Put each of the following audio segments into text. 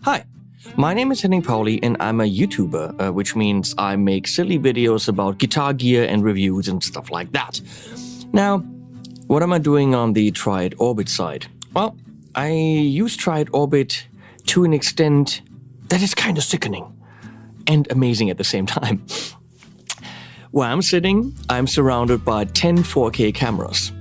Hi, my name is Henning Pauly and I'm a YouTuber, which means I make silly videos about guitar gear and reviews and stuff like that. Now, what am I doing on the Triad Orbit side? Well, I use Triad Orbit to an extent that is kind of sickening and amazing at the same time. Where I'm sitting, I'm surrounded by 10 4K cameras.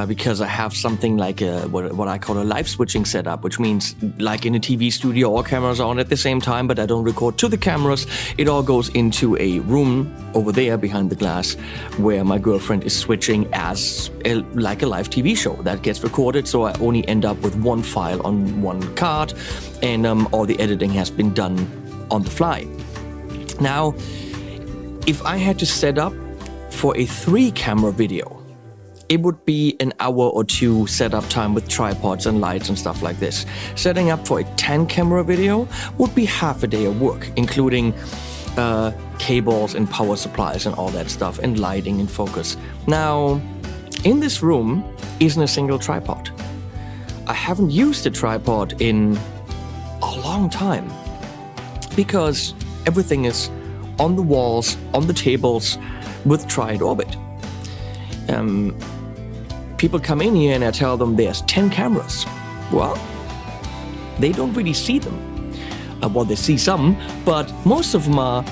Because I have something like what I call a live switching setup, which means like in a TV studio, all cameras are on at the same time, but I don't record to the cameras. It all goes into a room over there behind the glass where my girlfriend is switching like a live TV show that gets recorded. So I only end up with one file on one card, and all the editing has been done on the fly. Now, if I had to set up for a 3-camera video, it would be an hour or two setup time with tripods and lights and stuff like this. Setting up for a 10-camera video would be half a day of work, including cables and power supplies and all that stuff, and lighting and focus. Now, in this room isn't a single tripod. I haven't used a tripod in a long time because everything is on the walls, on the tables with Triad Orbit. People come in here and I tell them there's 10 cameras. Well, they don't really see them. Well, they see some, but most of them are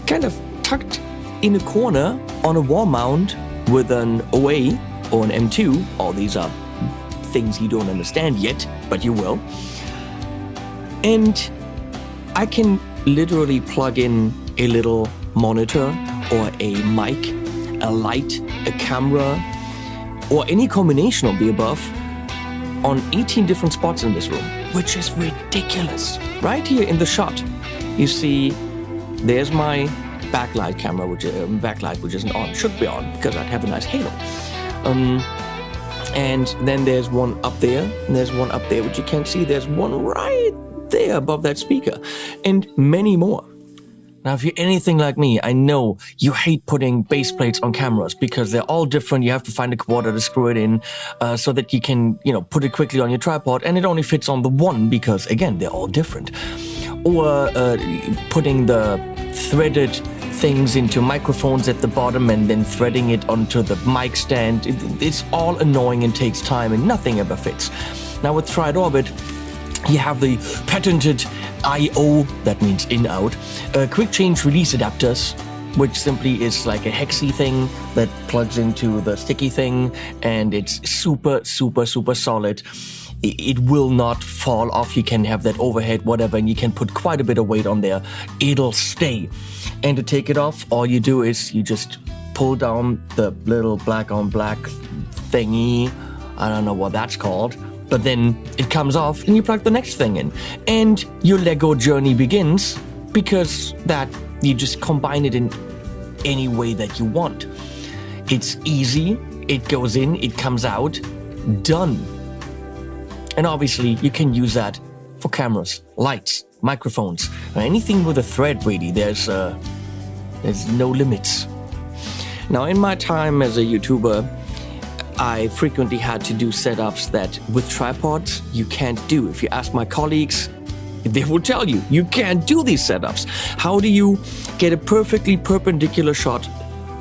kind of tucked in a corner on a wall mount with an OA or an M2. All these are things you don't understand yet, but you will. And I can literally plug in a little monitor or a mic, a light, a camera, or any combination of the above on 18 different spots in this room, which is ridiculous. Right here in the shot, you see there's my backlight camera, which isn't on, should be on because I'd have a nice halo. And then there's one up there, and there's one up there which you can't see. There's one right there above that speaker, and many more. Now, if you're anything like me, I know you hate putting base plates on cameras because they're all different. You have to find a quarter to screw it in so that you can, put it quickly on your tripod, and it only fits on the one because, again, they're all different. Or putting the threaded things into microphones at the bottom and then threading it onto the mic stand. It's all annoying and takes time, and nothing ever fits. Now, with Triad Orbit, you have the patented I/O, that means in-out, quick change release adapters, which simply is like a hexy thing that plugs into the sticky thing, and it's super, super, super solid. It will not fall off. You can have that overhead, whatever, and you can put quite a bit of weight on there. It'll stay. And to take it off, all you do is you just pull down the little black on black thingy. I don't know what that's called. But then it comes off and you plug the next thing in. And your Lego journey begins because that you just combine it in any way that you want. It's easy, it goes in, it comes out, done. And obviously you can use that for cameras, lights, microphones, or anything with a thread really. There's no limits. Now, in my time as a YouTuber, I frequently had to do setups that with tripods you can't do. If you ask my colleagues, they will tell you, you can't do these setups. How do you get a perfectly perpendicular shot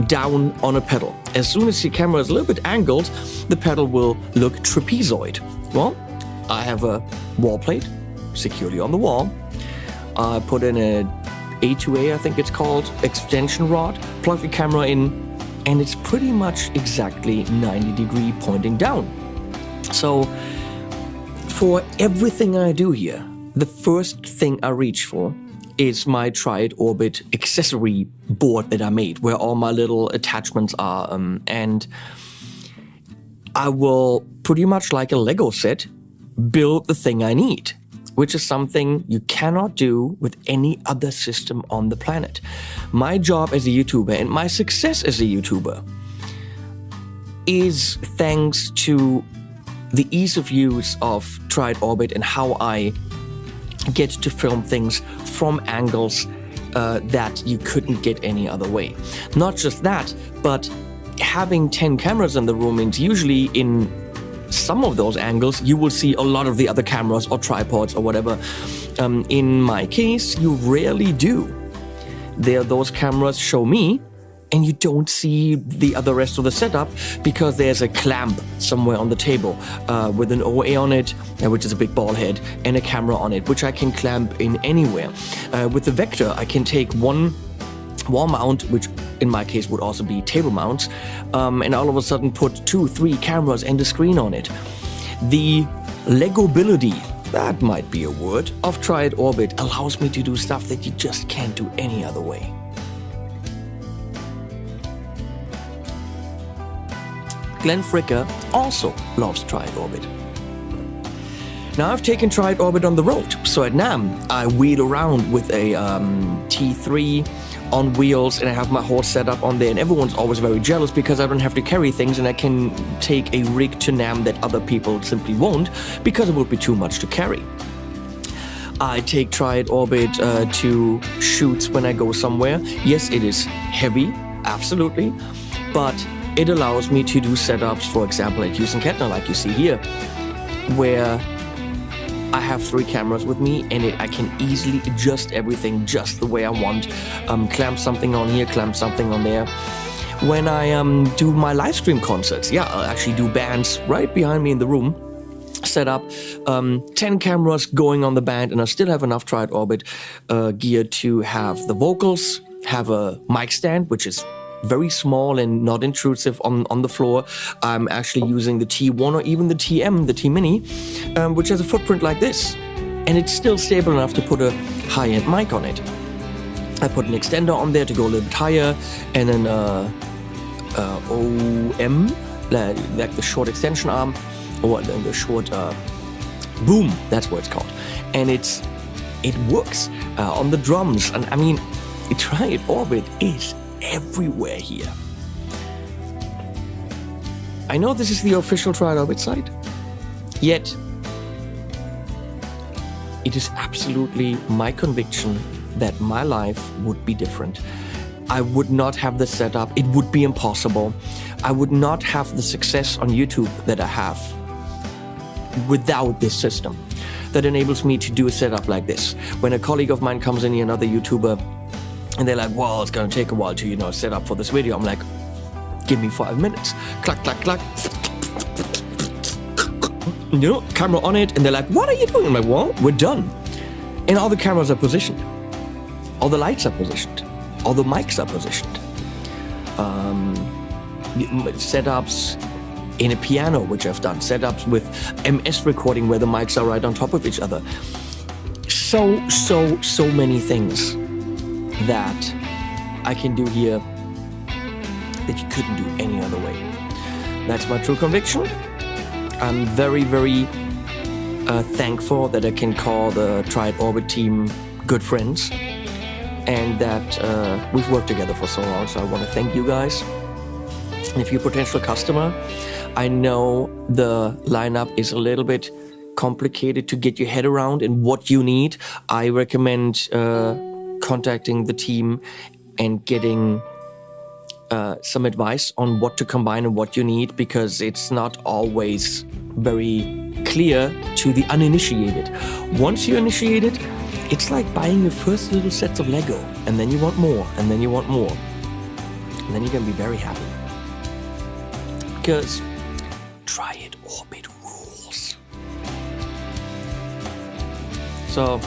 down on a pedal? As soon as your camera is a little bit angled, the pedal will look trapezoid. Well, I have a wall plate securely on the wall. I put in a A2A, I think it's called, extension rod, plug the camera in, and it's pretty much exactly 90-degree pointing down. So for everything I do here, the first thing I reach for is my Triad Orbit accessory board that I made, where all my little attachments are. And I will, pretty much like a Lego set, build the thing I need, which is something you cannot do with any other system on the planet. My job as a YouTuber and my success as a YouTuber is thanks to the ease of use of Triad Orbit and how I get to film things from angles that you couldn't get any other way. Not just that, but having 10 cameras in the room means usually in some of those angles, you will see a lot of the other cameras or tripods or whatever In my case, you rarely do. Those cameras show me, and you don't see the rest of the setup because there's a clamp somewhere on the table with an OA on it, which is a big ball head, and a camera on it, which I can clamp in anywhere. With the Vector, I can take one wall mount, which in my case would also be table mounts, and all of a sudden put 2, 3 cameras and a screen on it. The Legobility, that might be a word, of Triad Orbit allows me to do stuff that you just can't do any other way. Glenn Fricker also loves Triad Orbit. Now I've taken Triad Orbit on the road, so at NAMM I wheel around with a T3 on wheels and I have my whole setup on there, and everyone's always very jealous because I don't have to carry things and I can take a rig to NAMM that other people simply won't because it would be too much to carry. I take Triad Orbit to shoots when I go somewhere. Yes, it is heavy, absolutely, but it allows me to do setups, for example, at Houston Kettner, like you see here, where I have 3 cameras with me and I can easily adjust everything just the way I want. Clamp something on here, clamp something on there. When I do my live stream concerts, I'll actually do bands right behind me in the room. Set up 10 cameras going on the band, and I still have enough Triad Orbit gear to have the vocals, have a mic stand, which is very small and not intrusive on the floor. I'm actually using the T1 or even the TM, the T-Mini, which has a footprint like this. And it's still stable enough to put a high-end mic on it. I put an extender on there to go a little bit higher, and an OM, like the short extension arm, or the short boom, that's what it's called. And it works on the drums. And I mean, Triad Orbit is everywhere here. I know this is the official Triad Orbit site, yet it is absolutely my conviction that my life would be different. I would not have the setup. It would be impossible. I would not have the success on YouTube that I have without this system that enables me to do a setup like this. When a colleague of mine comes in here, another YouTuber, and they're like, well, it's going to take a while to, set up for this video. I'm like, give me 5 minutes. Clack, clack, clack. Camera on it. And they're like, what are you doing? I'm like, well, we're done. And all the cameras are positioned. All the lights are positioned. All the mics are positioned. Setups in a piano, which I've done. Setups with MS recording where the mics are right on top of each other. So many things that I can do here that you couldn't do any other way. That's my true conviction. I'm very, very thankful that I can call the Triad Orbit team good friends, and that we've worked together for so long. So I want to thank you guys. And if you're a potential customer, I know the lineup is a little bit complicated to get your head around and what you need. I recommend contacting the team and getting some advice on what to combine and what you need, because it's not always very clear to the uninitiated. Once you're initiated, it's like buying your first little sets of Lego, and then you want more, and then you want more, and then you're gonna be very happy, because Triad Orbit rules. So